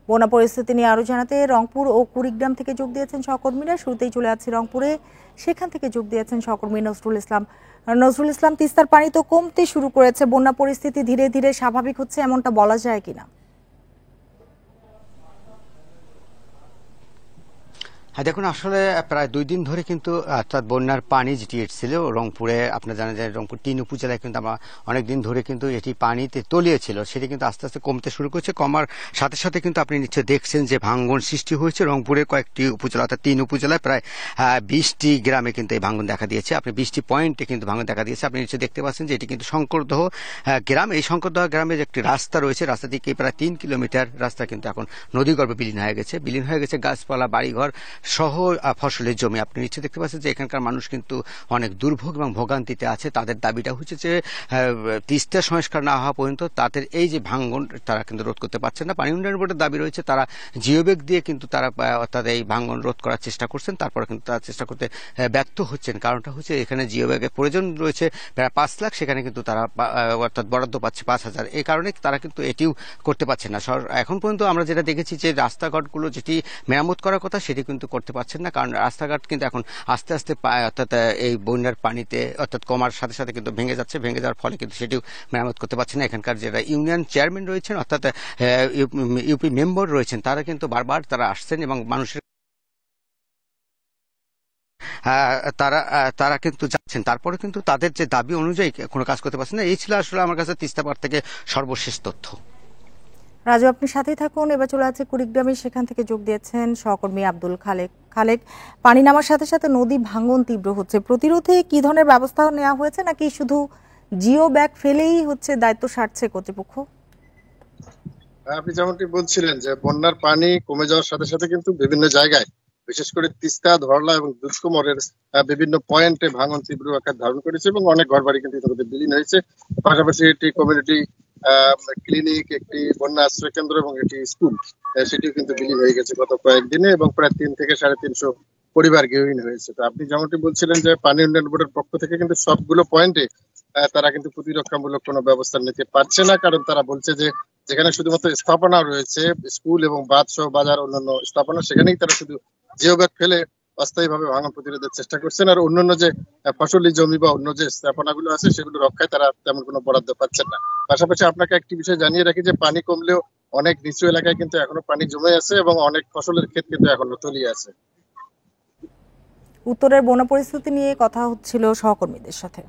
বন্যা পরিস্থিতি নিয়ে আরো জানাতে রংপুর ও কুড়িগ্রাম থেকে যোগ দিয়েছেন সহকর্মীরা। শুরুতেই চলে যাচ্ছি রংপুরে, সেখান থেকে যোগ দিয়েছেন সহকর্মী নজরুল ইসলাম। নজরুল ইসলাম, তিস্তার পানি তো কমতে শুরু করেছে, বন্যা পরিস্থিতি ধীরে ধীরে স্বাভাবিক হচ্ছে, এমনটা বলা যায় কিনা? হ্যাঁ, দেখুন, আসলে প্রায় 2 দিন ধরে কিন্তু অর্থাৎ বন্যার পানি যেটি এসেছিল রংপুরে, আপনারা জানেন যে রংপুর 3 উপজেলায় কিন্তু আমরা অনেক দিন ধরে কিন্তু এটি পানিতে তলিয়ে ছিল, সেটি কিন্তু আস্তে আস্তে কমতে শুরু করেছে। কমার সাথে সাথে কিন্তু আপনি নিশ্চয়ই দেখছেন যে ভাঙ্গন সৃষ্টি হয়েছে রংপুরের কয়েকটি উপজেলা, অর্থাৎ 3 উপজেলায় প্রায় 20টি গ্রামে কিন্তু এই ভাঙ্গন দেখা দিয়েছে। আপনি 20টি পয়েন্টে কিন্তু ভাঙ্গন দেখা দিয়েছে। আপনি নিশ্চয়ই দেখতে পাচ্ছেন যে এটি কিন্তু শঙ্করদহ গ্রাম। এই শঙ্করদহ গ্রামের একটি রাস্তা রয়েছে, রাস্তা থেকে প্রায় 3 কিলোমিটার রাস্তা কিন্তু এখন নদীগর্ভে বিলীন হয়ে গেছে। গাছপালা, বাড়িঘর সহ ফসলের জমি। আপনি নিশ্চয়ই দেখতে পাচ্ছেন যে এখানকার মানুষ কিন্তু অনেক দুর্ভোগ এবং ভোগান্তিতে আছে। তাদের দাবিটা হচ্ছে যে তিস্তা সংস্কার না হওয়া পর্যন্ত তাদের এই যে ভাঙ্গন তারা কিন্তু রোধ করতে পারছেন না। পানি উন্নয়ন বোর্ডের দাবি রয়েছে, তারা জিওব্যাগ দিয়ে কিন্তু তারা অর্থাৎ এই ভাঙ্গন রোধ করার চেষ্টা করছেন, তারপরে কিন্তু তারা চেষ্টা করতে ব্যর্থ হচ্ছেন। কারণটা হচ্ছে এখানে জিওব্যাগের প্রয়োজন রয়েছে প্রায় 5 লাখ, সেখানে কিন্তু তারা অর্থাৎ বরাদ্দ পাচ্ছে 5,000। এই কারণে তারা কিন্তু এটিও করতে পারছে না। এখন পর্যন্ত আমরা যেটা দেখেছি যে রাস্তাঘাটগুলো যেটি মেরামত করার কথা সেটি কিন্তু করতে পারছেন না, কারণ রাস্তাঘাট কিন্তু এখন আস্তে আস্তে অর্থাৎ এই বন্যার পানিতে অর্থাৎ কমার সাথে সাথে কিন্তু ভেঙে যাচ্ছে। ভেঙে যাওয়ার ফলে কিন্তু সেটিও মেরামত করতে পারছে না। এখানকার যারা ইউনিয়ন চেয়ারম্যান রয়েছেন অর্থাৎ ইউপি মেম্বার রয়েছেন, তারা কিন্তু বারবার তারা আসছেন এবং মানুষের তারা তারা কিন্তু যাচ্ছেন, তারপরে কিন্তু তাদের যে দাবি অনুযায়ী কোনো কাজ করতে পারছেন না। এই ছিল আসলে আমার কাছে তিস্তা পার থেকে সর্বশেষ তথ্য। রাজু, আপনি সাথেই থাকুন। এবার চলে আছে কুড়িগ্রামে, সেখান থেকে যোগ দিয়েছেন সহকর্মী আব্দুল খালেক। খালেক, পানি নামার সাথে সাথে নদী ভাঙ্গন তীব্র হচ্ছে, প্রতিরোধে কি ধরনের ব্যবস্থা নেওয়া হয়েছে, নাকি শুধু জিও ব্যাগ ফেলেই দায়িত্ব সারছে কর্তৃপক্ষ? আপনি যেমনটি বলছিলেন যে বন্যার পানি কমে যাওয়ার সাথে সাথে কিন্তু বিভিন্ন জায়গায়, বিশেষ করে তিস্তা, ধরলা এবং দুষ্কুমরের বিভিন্ন পয়েন্টে ভাঙন তীব্র আকার ধারণ করেছে এবং অনেক ঘরবাড়ি কিন্তু ইতিমধ্যে বিলীন হয়েছে। পাশাপাশি একটি কমিউনিটি ক্লিনিক, একটি বন্যা আশ্রয় কেন্দ্র এবং একটি স্কুল, সেটিও কিন্তু বিলীন হয়ে গেছে গত কয়েকদিনে এবং প্রায় 3 থেকে 350 পরিবার গৃহহীন হয়েছে। তো আপনি যেমনটি বলছিলেন যে পানি উন্নয়ন বোর্ডের পক্ষ থেকে কিন্তু সবগুলো পয়েন্টে তারা কিন্তু প্রতিরক্ষামূলক কোনো ব্যবস্থা নিতে পারছে না, কারণ তারা বলছে যে যেখানে শুধুমাত্র স্থাপনা রয়েছে, স্কুল এবং বাঁধ সহ বাজার অন্যান্য স্থাপনা, সেখানেই তারা শুধু জিওব্যাগ ফেলে অস্থায়ীভাবে ভাঙন প্রতিরোধের চেষ্টা করছেন। আর অন্যান্য যে ফসলি জমি বা অন্য যে স্থাপনাগুলো আছে সেগুলো রক্ষায় তারা তেমন কোনো বরাদ্দ পাচ্ছেন না। পাশাপাশি আপনাকে একটি বিষয় জানিয়ে রাখি যে পানি কমলেও অনেক নিচু এলাকায় কিন্তু এখনো পানি জমে আছে এবং অনেক ফসলের ক্ষেত কিন্তু এখনো তলিয়ে আছে। উত্তরের বন্যা পরিস্থিতি নিয়ে কথা হচ্ছিল সহকর্মীদের সাথে।